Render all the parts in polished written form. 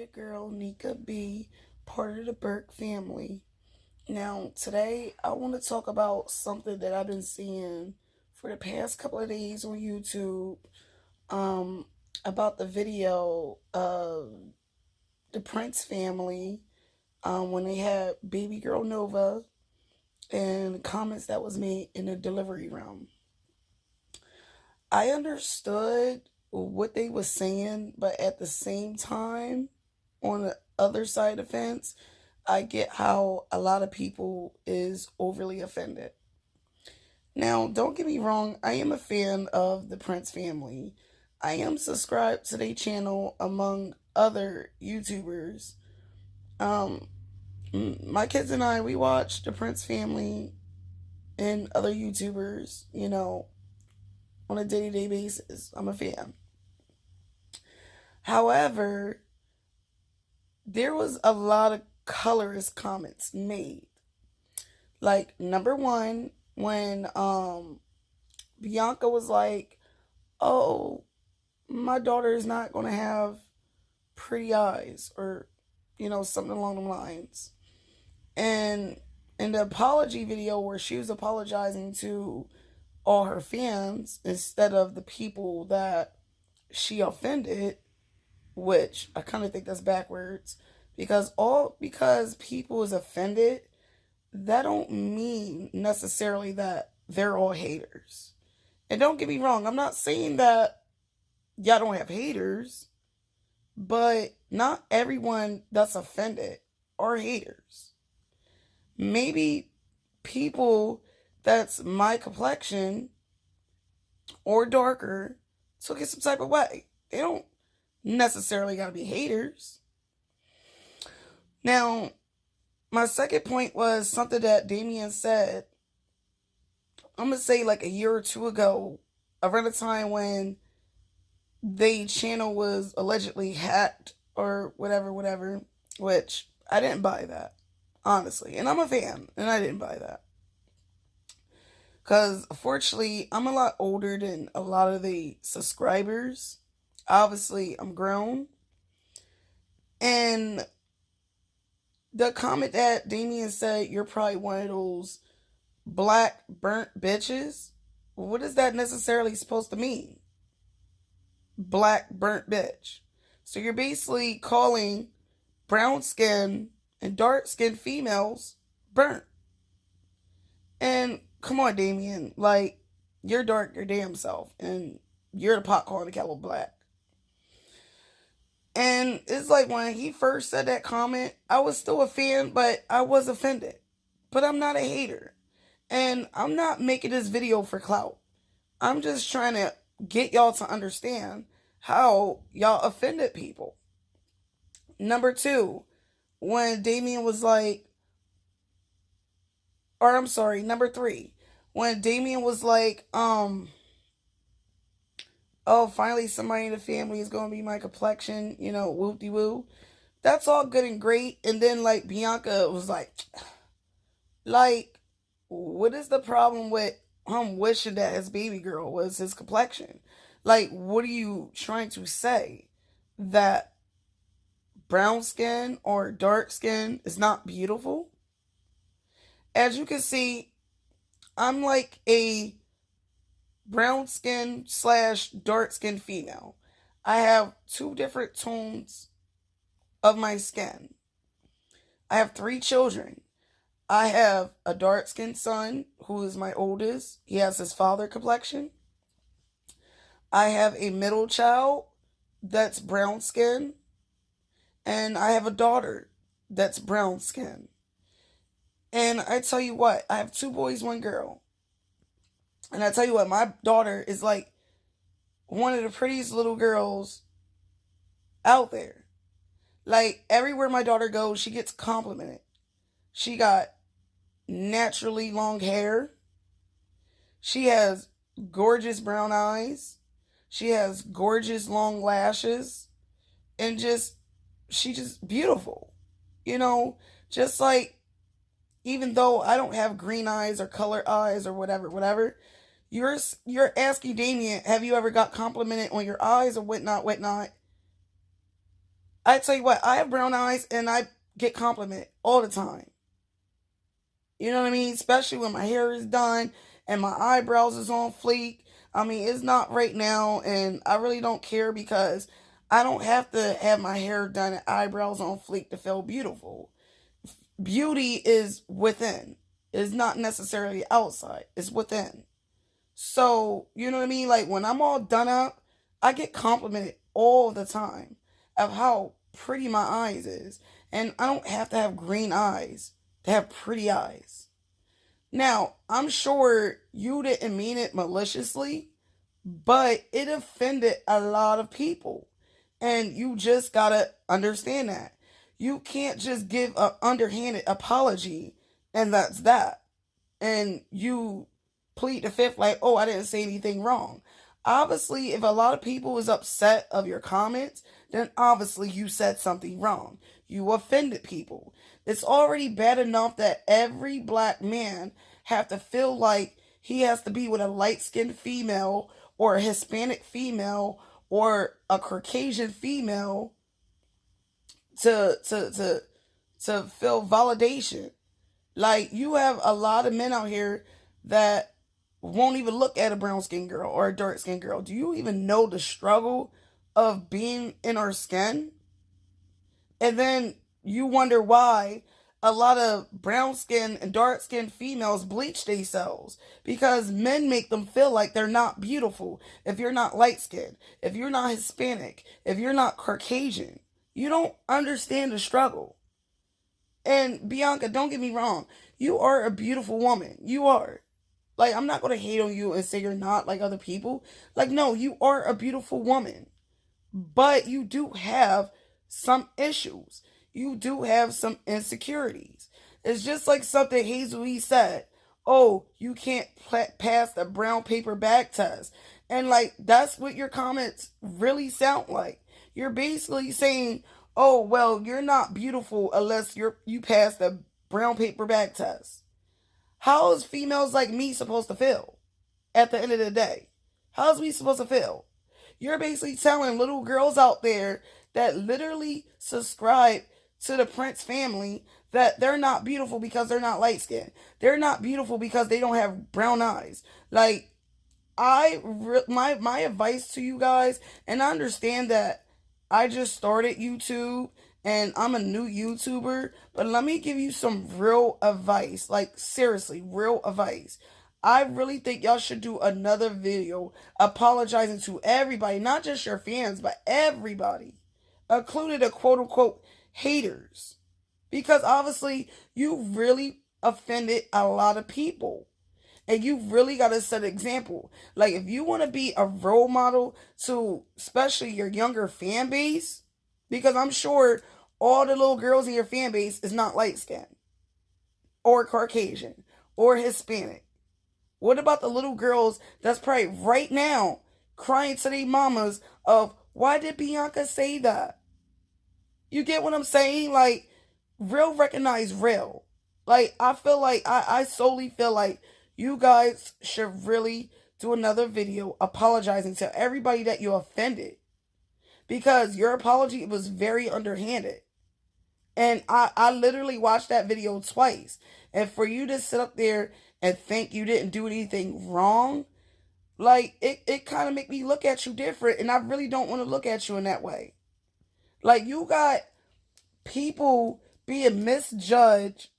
your girl Nika B, part of the Burke family. Now, today I want to talk about something that I've been seeing for the past couple of days on YouTube um, about the video of the Prince family when they had baby girl Nova and the comments that was made in the delivery room. I understood what they were saying, but at the same time, on the other side of the fence, I get how a lot of people is overly offended. Now, don't get me wrong, I am a fan of the Prince family. I am subscribed to their channel among other YouTubers. Um, my kids and I, we watch the Prince family and other YouTubers, on a day-to-day basis. I'm a fan. However, there was a lot of colorist comments made. Like, number one, when Bianca was like, "Oh, my daughter is not going to have pretty eyes," or something along the lines. And in the apology video where she was apologizing to all her fans instead of the people that she offended, which I kind of think that's backwards, because people is offended, that don't mean necessarily that they're all haters. And don't get me wrong, I'm not saying that y'all don't have haters, but not everyone that's offended are haters. Maybe people that's my complexion or darker took it some type of way. They don't necessarily gotta be haters. Now, my second point was something that Damien said. I'm gonna say like a year or two ago, around the time when the channel was allegedly hacked or whatever, which I didn't buy that, honestly. And I'm a fan, and I didn't buy that. Because, fortunately, I'm a lot older than a lot of the subscribers. Obviously, I'm grown. And the comment that Damien said, "You're probably one of those black burnt bitches." What is that necessarily supposed to mean? Black burnt bitch. So you're basically calling brown skin and dark skinned females burnt. And come on, Damien, like, you're dark your damn self, and you're the pot calling the kettle black. And it's like when he first said that comment, I was still a fan, but I was offended. But I'm not a hater. And I'm not making this video for clout. I'm just trying to get y'all to understand how y'all offended people. Number two, when Damien was like, or I'm sorry, number three, when Damien was like, oh, finally somebody in the family is going to be my complexion, whoop-de-woo. That's all good and great. And then, like, Bianca was like, what is the problem with him wishing that his baby girl was his complexion? Like, what are you trying to say? That brown skin or dark skin is not beautiful? As you can see, I'm like a brown skin / dark skin female. I have two different tones of my skin. I have 3 children. I have a dark skinned son who is my oldest. He has his father complexion. I have a middle child that's brown skin. And I have a daughter that's brown skin. And I tell you what, I have 2 boys, 1 girl. And I tell you what, my daughter is like one of the prettiest little girls out there. Like, everywhere my daughter goes, she gets complimented. She got naturally long hair. She has gorgeous brown eyes. She has gorgeous long lashes. And she's just beautiful. Just like, even though I don't have green eyes or color eyes or whatever, you're asking Damien, have you ever got complimented on your eyes or whatnot? I tell you what, I have brown eyes and I get compliment all the time. You know what I mean? Especially when my hair is done and my eyebrows is on fleek. I mean, it's not right now, and I really don't care because I don't have to have my hair done and eyebrows on fleek to feel beautiful. Beauty is within. It's not necessarily outside. It's within. So, you know what I mean? Like when I'm all done up, I get complimented all the time of how pretty my eyes is. And I don't have to have green eyes to have pretty eyes. Now, I'm sure you didn't mean it maliciously, but it offended a lot of people. And you just gotta understand that. You can't just give an underhanded apology and that's that. And you plead the fifth like, oh, I didn't say anything wrong. Obviously, if a lot of people is upset of your comments, then obviously you said something wrong. You offended people. It's already bad enough that every black man have to feel like he has to be with a light-skinned female or a Hispanic female or a Caucasian female to feel validation. Like you have a lot of men out here that won't even look at a brown skinned girl or a dark skinned girl. Do you even know the struggle of being in our skin? And then you wonder why a lot of brown skinned and dark skinned females bleach themselves because men make them feel like they're not beautiful if you're not light skinned, if you're not Hispanic, if you're not Caucasian. You don't understand the struggle. And Bianca, don't get me wrong. You are a beautiful woman. You are. Like, I'm not going to hate on you and say you're not like other people. Like, no, you are a beautiful woman. But you do have some issues. You do have some insecurities. It's just like something Hazel E said. Oh, you can't pass the brown paper bag test. And, like, that's what your comments really sound like. You're basically saying, oh, well, you're not beautiful unless you pass the brown paper bag test. How is females like me supposed to feel at the end of the day? How is we supposed to feel? You're basically telling little girls out there that literally subscribe to the Prince family that they're not beautiful because they're not light skinned. They're not beautiful because they don't have brown eyes. Like, my advice to you guys, and I understand that I just started YouTube and I'm a new YouTuber, but let me give you some real advice. Like, seriously, real advice. I really think y'all should do another video apologizing to everybody, not just your fans, but everybody, including the quote unquote haters. Because obviously, you really offended a lot of people. And you really got to set an example. Like, if you want to be a role model to especially your younger fan base, because I'm sure all the little girls in your fan base is not light skinned or Caucasian or Hispanic. What about the little girls that's probably right now crying to their mamas of, why did Bianca say that? You get what I'm saying? Like, real recognize real. Like, I feel like, I solely feel like you guys should really do another video apologizing to everybody that you offended. Because your apology was very underhanded. And I literally watched that video twice. And for you to sit up there and think you didn't do anything wrong, like, it kind of make me look at you different. And I really don't want to look at you in that way. Like, you got people being misjudged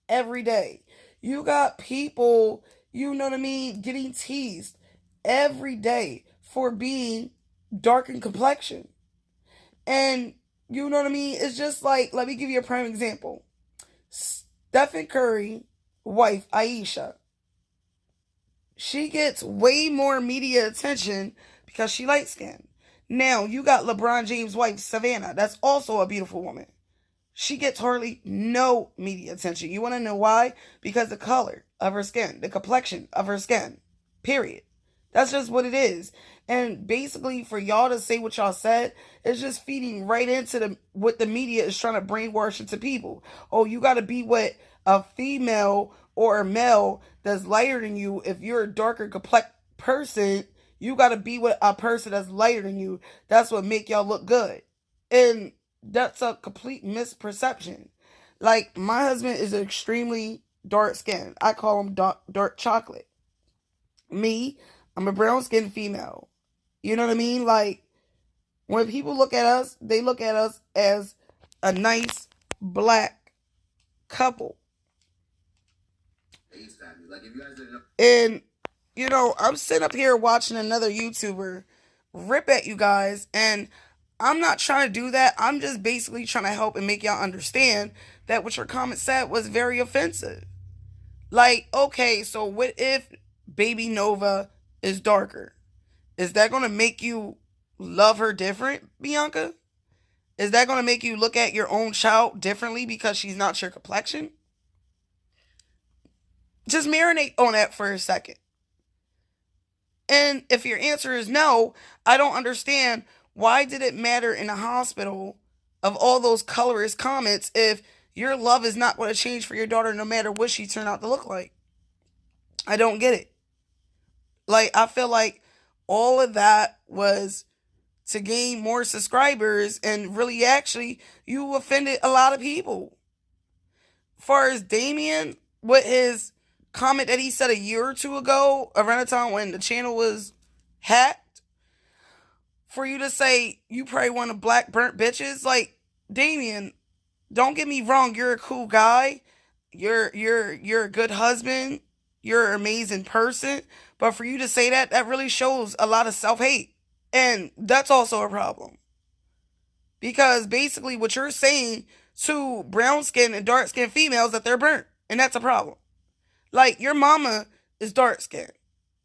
every day. You got people, you know what I mean, getting teased every day for being dark in complexion. And you know what I mean? It's just like, let me give you a prime example. Stephen Curry wife, Aisha. She gets way more media attention because she light skinned. Now, you got LeBron James' wife, Savannah. That's also a beautiful woman. She gets hardly no media attention. You want to know why? Because the color of her skin, the complexion of her skin. Period. That's just what it is. And basically, for y'all to say what y'all said, it's just feeding right into what the media is trying to brainwash into people. Oh, you got to be with a female or a male that's lighter than you. If you're a darker complex person, you got to be with a person that's lighter than you. That's what make y'all look good. And that's a complete misperception. Like, my husband is extremely dark skinned. I call him dark chocolate. Me, I'm a brown skinned female. You know what I mean? Like, when people look at us, they look at us as a nice black couple. And, I'm sitting up here watching another YouTuber rip at you guys, and I'm not trying to do that. I'm just basically trying to help and make y'all understand that what your comment said was very offensive. Like, okay, so what if Baby Nova is darker? Is that going to make you love her different, Bianca? Is that going to make you look at your own child differently because she's not your complexion? Just marinate on that for a second. And if your answer is no, I don't understand why did it matter in the hospital of all those colorist comments if your love is not going to change for your daughter no matter what she turned out to look like. I don't get it. Like, I feel like all of that was to gain more subscribers, and really actually you offended a lot of people. As far as Damien, with his comment that he said a year or two ago around the time when the channel was hacked, for you to say you probably one of black burnt bitches, like, Damien, don't get me wrong, you're a cool guy. You're a good husband. You're an amazing person. But for you to say that, that really shows a lot of self-hate. And that's also a problem. Because basically what you're saying to brown skin and dark skin females that they're burnt. And that's a problem. Like, your mama is dark skinned.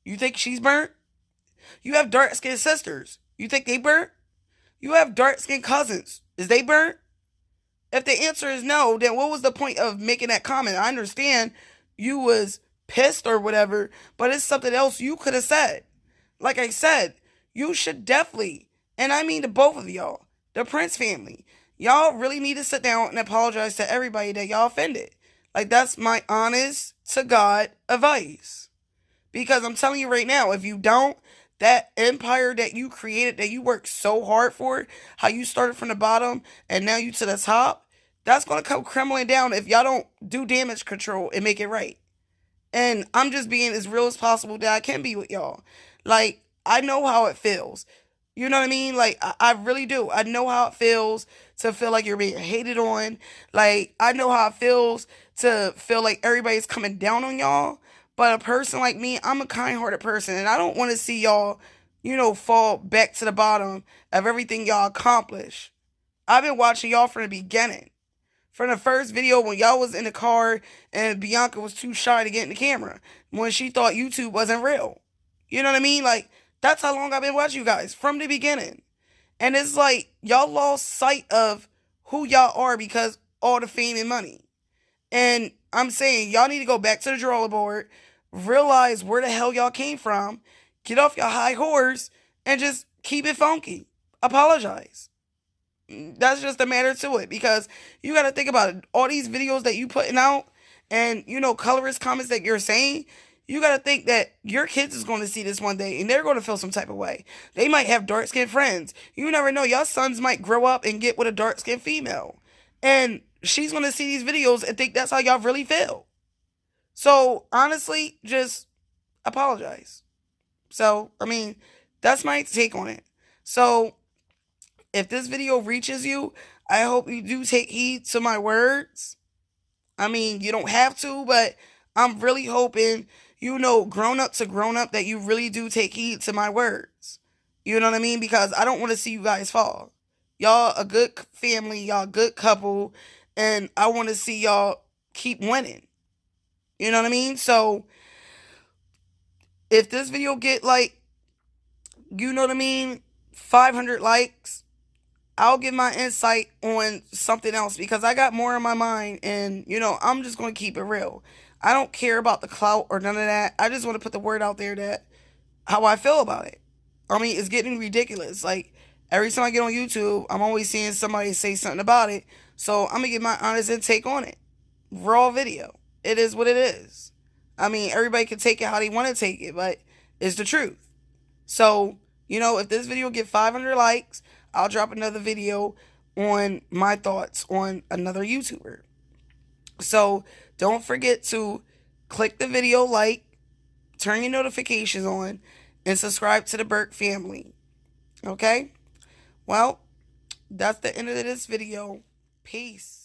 You think she's burnt? You have dark skinned sisters. You think they burnt? You have dark skinned cousins. Is they burnt? If the answer is no, then what was the point of making that comment? I understand you was pissed or whatever, but it's something else you could have said. Like I said, you should definitely, and I mean to both of y'all, the Prince family, y'all really need to sit down and apologize to everybody that y'all offended. Like, that's my honest to God advice. Because I'm telling you right now, if you don't, that empire that you created, that you worked so hard for, how you started from the bottom and now you to the top, that's going to come crumbling down if y'all don't do damage control and make it right. And I'm just being as real as possible that I can be with y'all. Like, I know how it feels. You know what I mean? Like, I really do. I know how it feels to feel like you're being hated on. Like, I know how it feels to feel like everybody's coming down on y'all. But a person like me, I'm a kind-hearted person, and I don't want to see y'all, fall back to the bottom of everything y'all accomplish. I've been watching y'all from the beginning. From the first video when y'all was in the car and Bianca was too shy to get in the camera. When she thought YouTube wasn't real. You know what I mean? Like, that's how long I've been watching you guys. From the beginning. And it's like, y'all lost sight of who y'all are because all the fame and money. And I'm saying, y'all need to go back to the drawing board. Realize where the hell y'all came from, get off your high horse, and just keep it funky. Apologize. That's just a matter to it, because you got to think about it. All these videos that you putting out, and colorist comments that you're saying, you got to think that your kids is going to see this one day, and they're going to feel some type of way. They might have dark skinned friends. You never know. Y'all sons might grow up and get with a dark skinned female, and she's going to see these videos and think that's how y'all really feel. So, honestly, just apologize. So, I mean, that's my take on it. So, if this video reaches you, I hope you do take heed to my words. I mean, you don't have to, but I'm really hoping, grown up to grown up, that you really do take heed to my words. You know what I mean? Because I don't want to see you guys fall. Y'all a good family, y'all a good couple, and I want to see y'all keep winning. You know what I mean? So, if this video get 500 likes, I'll give my insight on something else, because I got more in my mind, and, I'm just going to keep it real. I don't care about the clout or none of that. I just want to put the word out there that how I feel about it. I mean, it's getting ridiculous. Like, every time I get on YouTube, I'm always seeing somebody say something about it. So, I'm going to give my honest intake on it. Raw video. It is what it is. I mean, everybody can take it how they want to take it, but it's the truth. So, if this video get 500 likes, I'll drop another video on my thoughts on another YouTuber. So don't forget to click the video like, turn your notifications on, and subscribe to the Burke family. Okay? Well, that's the end of this video. Peace.